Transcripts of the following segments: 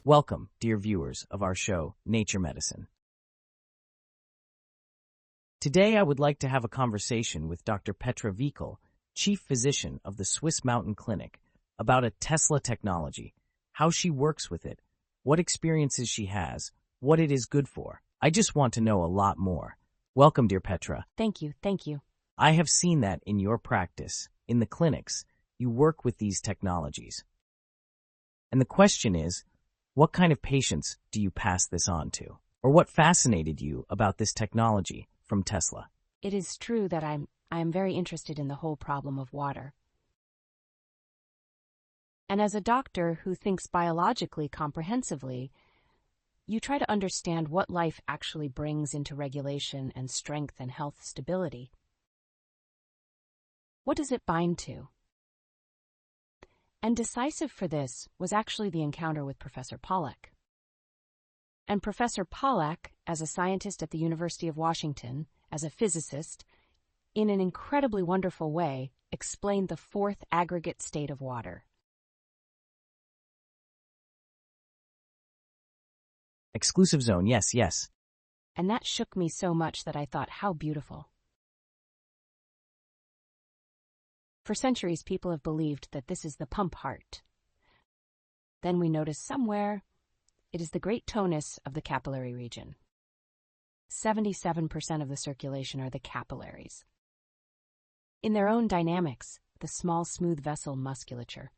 Welcome, dear viewers of our show, Nature Medicine. Today I would like to have a conversation with Dr. Petra Wiechel, Chief Physician of the Swiss Mountain Clinic, about a Tesla technology, how she works with it, what experiences she has, what it is good for. I just want to know a lot more. Welcome, dear Petra. Thank you. I have seen that in your practice, in the clinics, you work with these technologies. And the question is, what kind of patients do you pass this on to? Or what fascinated you about this technology from Tesla? It is true that I am very interested in the whole problem of water. And as a doctor who thinks biologically comprehensively, you try to understand what life actually brings into regulation and strength and health stability. What does it bind to? And decisive for this was actually the encounter with Professor Pollack. And Professor Pollack, as a scientist at the University of Washington, as a physicist, in an incredibly wonderful way, explained the fourth aggregate state of water. Exclusive zone, yes. And that shook me so much that I thought, how beautiful. For centuries, people have believed that this is the pump heart. Then we notice somewhere it is the great tonus of the capillary region. 77% of the circulation are the capillaries. In their own dynamics, the small, smooth vessel musculature.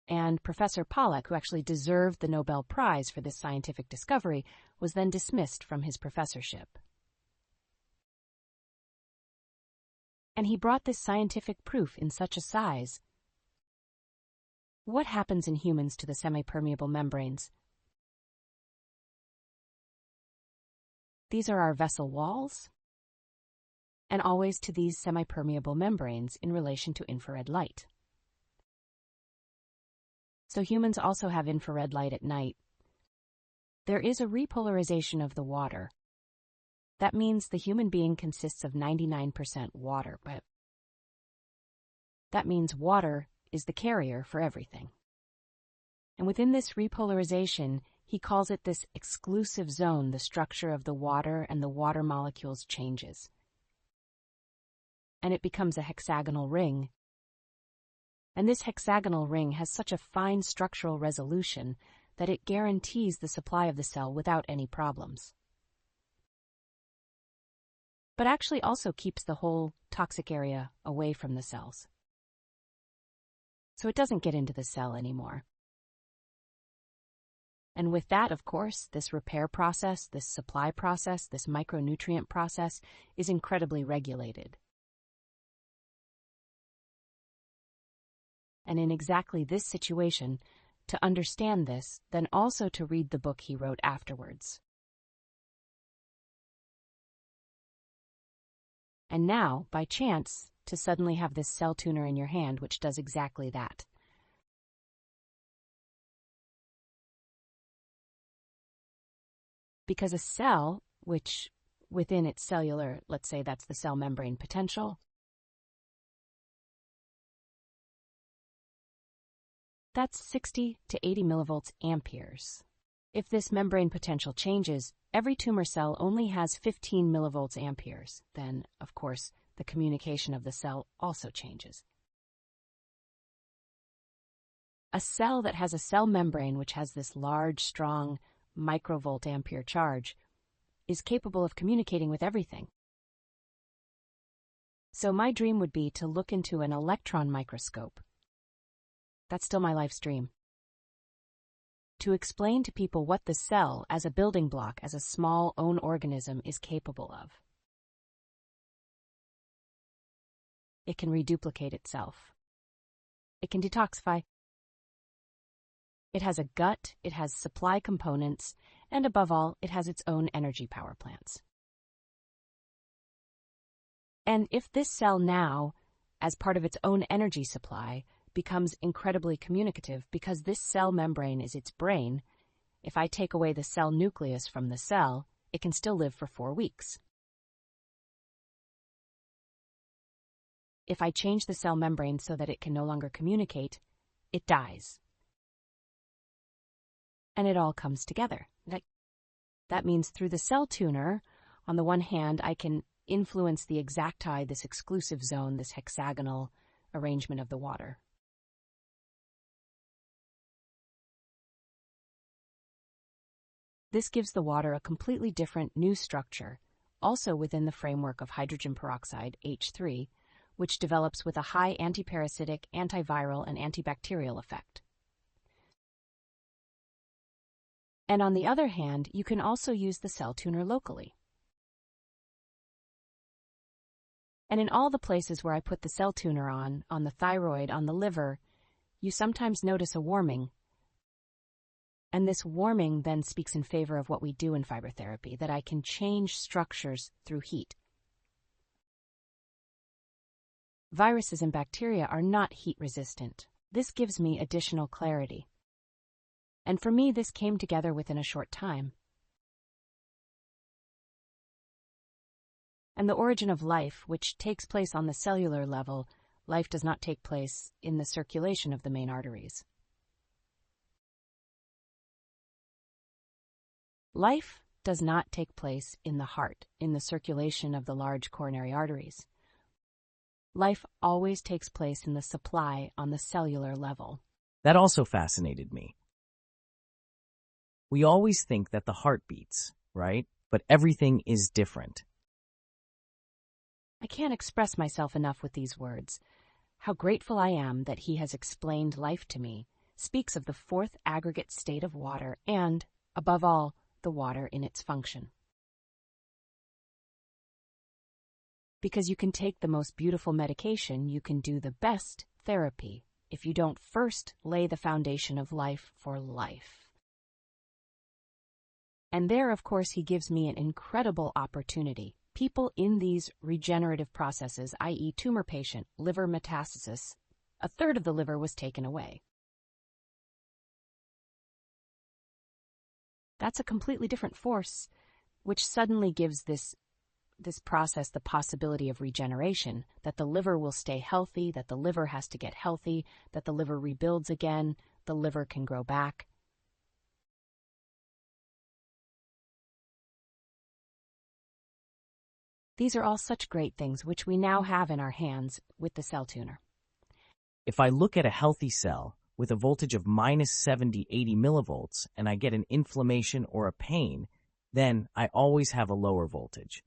And Professor Pollack, who actually deserved the Nobel Prize for this scientific discovery, was then dismissed from his professorship. And he brought this scientific proof in such a size. What happens in humans to the semipermeable membranes? These are our vessel walls, and always to these semipermeable membranes in relation to infrared light. So humans also have infrared light at night. There is a repolarization of the water. That means the human being consists of 99% water, but that means water is the carrier for everything. And within this repolarization, he calls it this exclusive zone. The structure of the water and the water molecules changes. And it becomes a hexagonal ring. And this hexagonal ring has such a fine structural resolution that it guarantees the supply of the cell without any problems. But actually also keeps the whole toxic area away from the cells. So it doesn't get into the cell anymore. And with that, of course, this repair process, this supply process, this micronutrient process is incredibly regulated. And in exactly this situation, to understand this, then also to read the book he wrote afterwards. And now, by chance, to suddenly have this cell tuner in your hand, which does exactly that. Because a cell, which within its cellular, let's say that's the cell membrane potential, that's 60 to 80 millivolts amperes. If this membrane potential changes, every tumor cell only has 15 millivolts amperes. Then, of course, the communication of the cell also changes. A cell that has a cell membrane which has this large, strong microvolt ampere charge is capable of communicating with everything. So my dream would be to look into an electron microscope. That's still my life's dream. To explain to people what the cell, as a building block, as a small own organism, is capable of. It can reduplicate itself. It can detoxify. It has a gut, it has supply components, and above all, it has its own energy power plants. And if this cell now, as part of its own energy supply, becomes incredibly communicative because this cell membrane is its brain, if I take away the cell nucleus from the cell, it can still live for 4 weeks. If I change the cell membrane so that it can no longer communicate, it dies. and it all comes together. That means through the cell tuner, on the one hand, I can influence the exacti, this exclusive zone, this hexagonal arrangement of the water. This gives the water a completely different new structure, also within the framework of hydrogen peroxide, H3, which develops with a high antiparasitic, antiviral, and antibacterial effect. And on the other hand, you can also use the cell tuner locally. And in all the places where I put the cell tuner on the thyroid, on the liver, you sometimes notice a warming. And this warming then speaks in favor of what we do in fiber therapy, that I can change structures through heat. Viruses and bacteria are not heat resistant. This gives me additional clarity. And for me, this came together within a short time. And the origin of life, which takes place on the cellular level, life does not take place in the circulation of the main arteries. Life does not take place in the heart, in the circulation of the large coronary arteries. Life always takes place in the supply on the cellular level. That also fascinated me. We always think that the heart beats, right? But everything is different. I can't express myself enough with these words. How grateful I am that he has explained life to me, speaks of the fourth aggregate state of water and, above all, the water in its function. Because you can take the most beautiful medication, you can do the best therapy if you don't first lay the foundation of life for life. And there, of course, he gives me an incredible opportunity. People in these regenerative processes, i.e. tumor patient, liver metastasis, a third of the liver was taken away. That's a completely different force, which suddenly gives this process the possibility of regeneration, that the liver will stay healthy, that the liver has to get healthy, that the liver rebuilds again, the liver can grow back. These are all such great things which we now have in our hands with the cell tuner. If I look at a healthy cell with a voltage of minus 70, 80 millivolts and I get an inflammation or a pain, then I always have a lower voltage.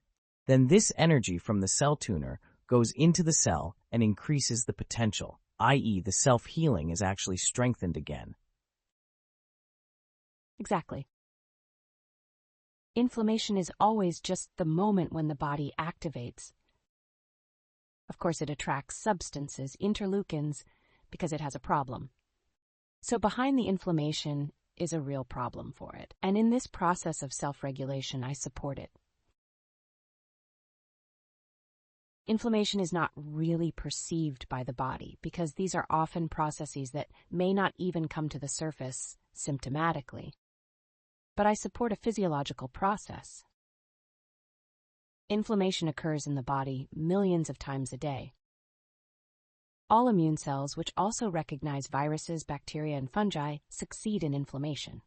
Then this energy from the cell tuner goes into the cell and increases the potential, i.e. the self-healing is actually strengthened again. Exactly. Inflammation is always just the moment when the body activates. Of course, it attracts substances, interleukins, because it has a problem. So behind the inflammation is a real problem for it. And in this process of self-regulation, I support it. Inflammation is not really perceived by the body because these are often processes that may not even come to the surface symptomatically. But I support a physiological process. Inflammation occurs in the body millions of times a day. All immune cells, which also recognize viruses, bacteria, and fungi, succeed in inflammation.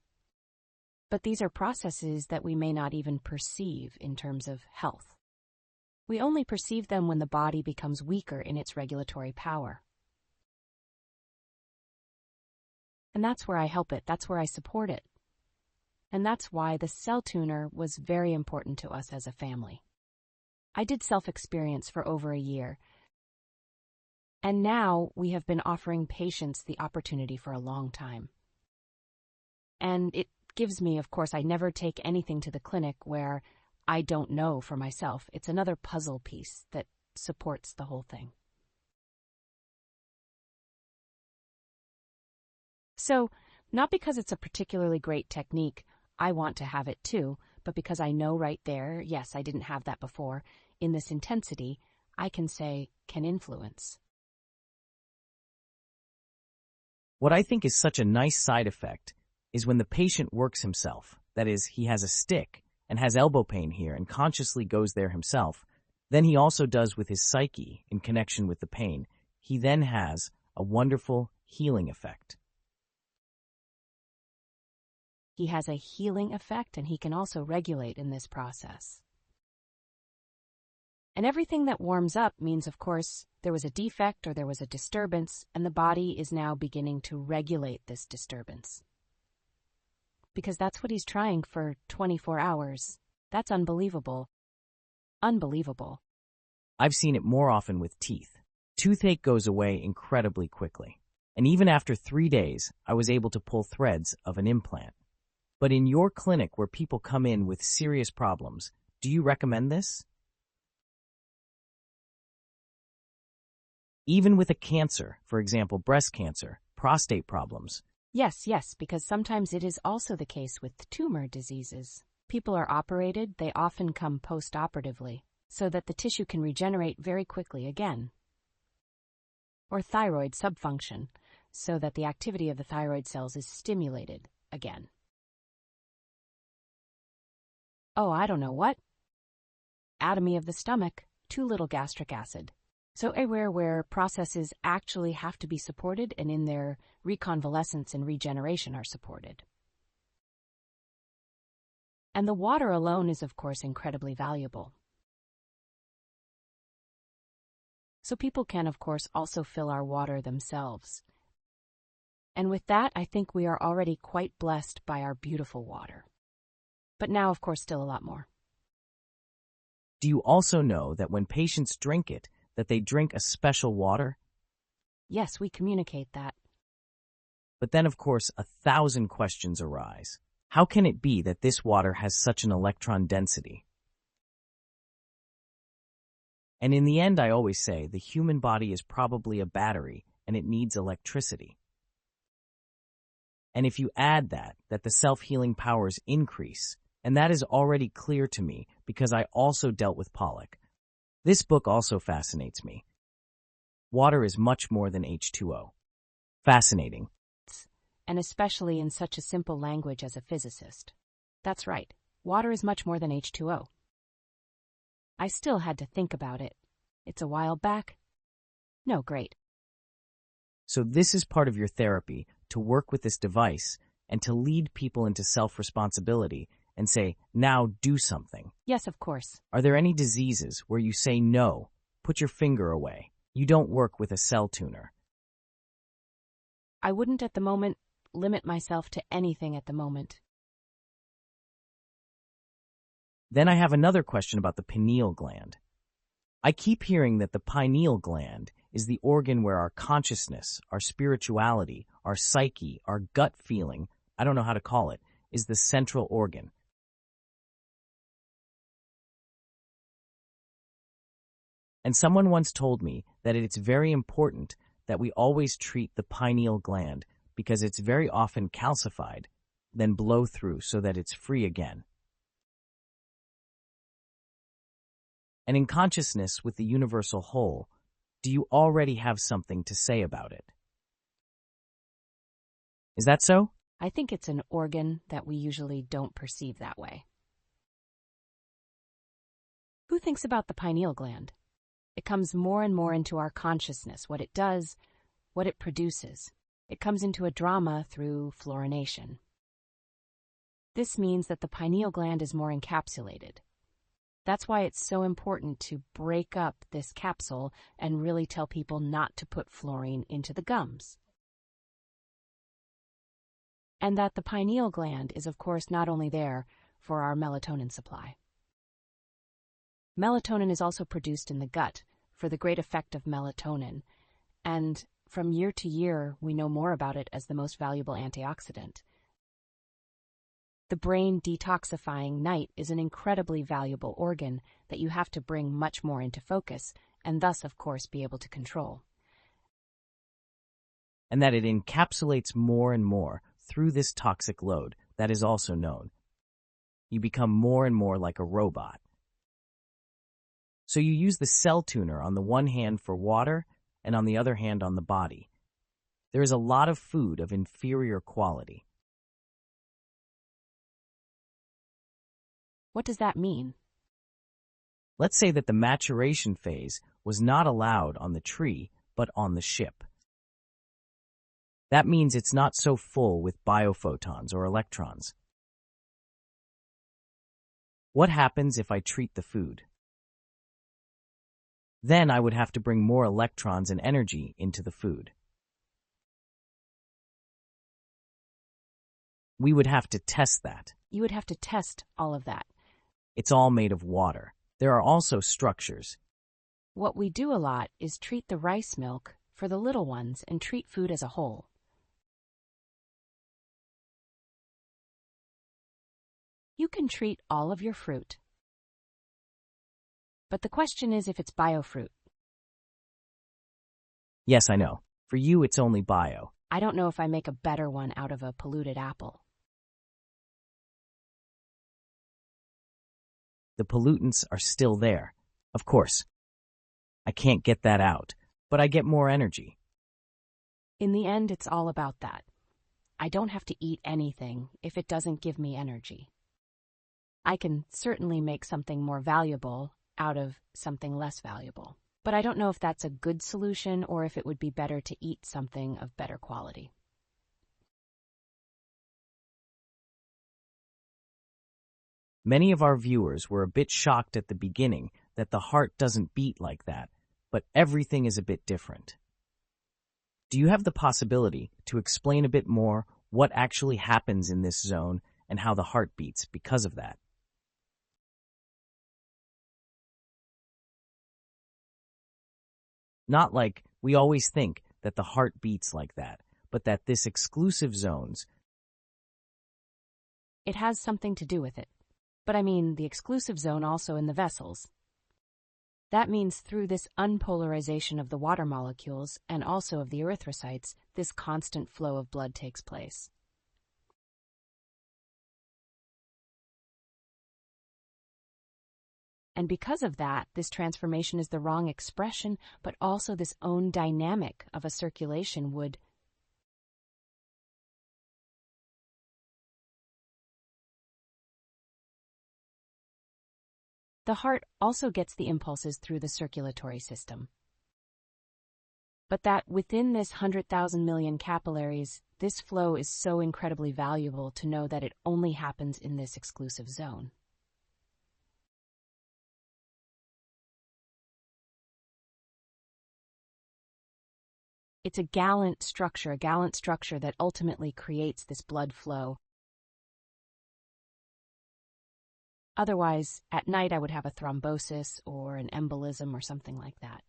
But these are processes that we may not even perceive in terms of health. We only perceive them when the body becomes weaker in its regulatory power. And that's where I help it. That's where I support it. And that's why the cell tuner was very important to us as a family. I did self-experience for over a year. And now we have been offering patients the opportunity for a long time. And it gives me, of course, I never take anything to the clinic where I don't know for myself. It's another puzzle piece that supports the whole thing. So, not because it's a particularly great technique, I want to have it too, but because I know right there, yes, I didn't have that before, in this intensity, I can say, can influence. What I think is such a nice side effect is when the patient works himself, that is, he has a stick and has elbow pain here and consciously goes there himself, then he also does with his psyche in connection with the pain. He then has a wonderful healing effect. He has a healing effect, and he can also regulate in this process. And everything that warms up means, of course, there was a defect or there was a disturbance, and the body is now beginning to regulate this disturbance. Because that's what he's trying for 24 hours. That's unbelievable. Unbelievable. I've seen it more often with teeth. Toothache goes away incredibly quickly. And even after 3 days, I was able to pull threads of an implant. But in your clinic where people come in with serious problems, do you recommend this? Even with a cancer, for example, breast cancer, prostate problems. Yes, because sometimes it is also the case with tumor diseases. People are operated, they often come post-operatively, so that the tissue can regenerate very quickly again. Or thyroid subfunction, so that the activity of the thyroid cells is stimulated again. Oh, I don't know what? Atomy of the stomach, too little gastric acid. So anywhere where processes actually have to be supported and in their reconvalescence and regeneration are supported. And the water alone is, of course, incredibly valuable. So people can, of course, also fill our water themselves. And with that, I think we are already quite blessed by our beautiful water. But now, of course, still a lot more. Do you also know that when patients drink it, that they drink a special water? Yes, we communicate that. But then, of course, 1,000 questions arise. How can it be that this water has such an electron density? And in the end, I always say the human body is probably a battery and it needs electricity. And if you add that the self-healing powers increase, and that is already clear to me because I also dealt with Pollack. This book also fascinates me. Water is much more than H2O. Fascinating. And especially in such a simple language as a physicist. That's right. Water is much more than H2O. I still had to think about it. It's a while back. No, great. So this is part of your therapy, to work with this device and to lead people into self-responsibility and say, now do something. Yes, of course. Are there any diseases where you say no, put your finger away? You don't work with a cell tuner. I wouldn't at the moment limit myself to anything at the moment. Then I have another question about the pineal gland. I keep hearing that the pineal gland is the organ where our consciousness, our spirituality, our psyche, our gut feeling, I don't know how to call it, is the central organ. And someone once told me that it's very important that we always treat the pineal gland because it's very often calcified, then blow through so that it's free again. And in consciousness with the universal whole, do you already have something to say about it? Is that so? I think it's an organ that we usually don't perceive that way. Who thinks about the pineal gland? It comes more and more into our consciousness, what it does, what it produces. It comes into a drama through fluorination. This means that the pineal gland is more encapsulated. That's why it's so important to break up this capsule and really tell people not to put fluorine into the gums. And that the pineal gland is, of course, not only there for our melatonin supply. Melatonin is also produced in the gut for the great effect of melatonin, and from year to year, we know more about it as the most valuable antioxidant. The brain detoxifying night is an incredibly valuable organ that you have to bring much more into focus, and thus, of course, be able to control. And that it encapsulates more and more through this toxic load that is also known. You become more and more like a robot. So you use the cell tuner on the one hand for water and on the other hand on the body. There is a lot of food of inferior quality. What does that mean? Let's say that the maturation phase was not allowed on the tree, but on the ship. That means it's not so full with biophotons or electrons. What happens if I treat the food? Then I would have to bring more electrons and energy into the food. We would have to test that. You would have to test all of that. It's all made of water. There are also structures. What we do a lot is treat the rice milk for the little ones and treat food as a whole. You can treat all of your fruit. But the question is if it's biofruit. Yes, I know. For you, it's only bio. I don't know if I make a better one out of a polluted apple. The pollutants are still there. Of course. I can't get that out, but I get more energy. In the end, it's all about that. I don't have to eat anything if it doesn't give me energy. I can certainly make something more valuable out of something less valuable. But I don't know if that's a good solution or if it would be better to eat something of better quality. Many of our viewers were a bit shocked at the beginning that the heart doesn't beat like that, but everything is a bit different. Do you have the possibility to explain a bit more what actually happens in this zone and how the heart beats because of that? Not like we always think that the heart beats like that, but that this exclusive zones. It has something to do with it. But I mean the exclusive zone also in the vessels. That means through this unpolarization of the water molecules and also of the erythrocytes, this constant flow of blood takes place. And because of that, this transformation is the wrong expression, but also this own dynamic of a circulation would The heart also gets the impulses through the circulatory system. But that within this 100,000 million capillaries, this flow is so incredibly valuable to know that it only happens in this exclusive zone. It's a gallant structure that ultimately creates this blood flow. Otherwise, at night I would have a thrombosis or an embolism or something like that.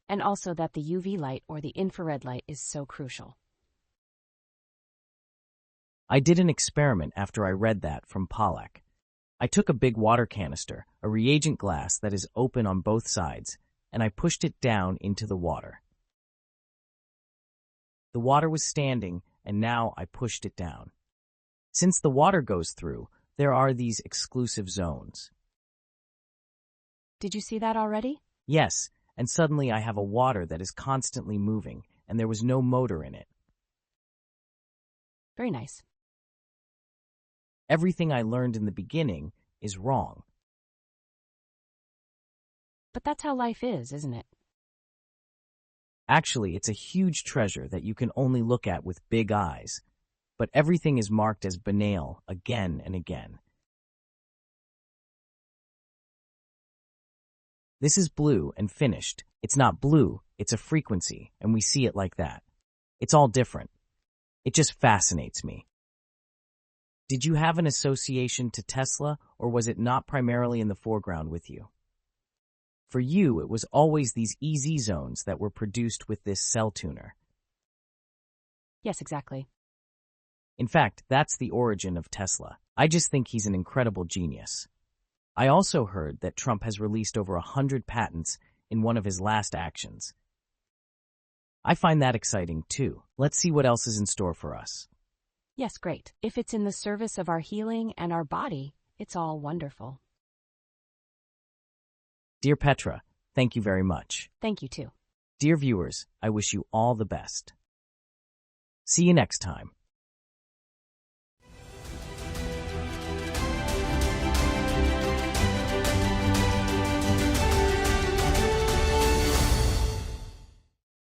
And also that the UV light or the infrared light is so crucial. I did an experiment after I read that from Pollack. I took a big water canister, a reagent glass that is open on both sides, and I pushed it down into the water. The water was standing, and now I pushed it down. Since the water goes through, there are these exclusive zones. Did you see that already? Yes, and suddenly I have a water that is constantly moving, and there was no motor in it. Very nice. Everything I learned in the beginning is wrong. But that's how life is, isn't it? Actually, it's a huge treasure that you can only look at with big eyes. But everything is marked as banal again and again. This is blue and finished. It's not blue, it's a frequency, and we see it like that. It's all different. It just fascinates me. Did you have an association to Tesla, or was it not primarily in the foreground with you? For you, it was always these EZ zones that were produced with this cell tuner. Yes, exactly. In fact, that's the origin of Tesla. I just think he's an incredible genius. I also heard that Trump has released over 100 patents in one of his last actions. I find that exciting too. Let's see what else is in store for us. Yes, great. If it's in the service of our healing and our body, it's all wonderful. Dear Petra, thank you very much. Thank you too. Dear viewers, I wish you all the best. See you next time.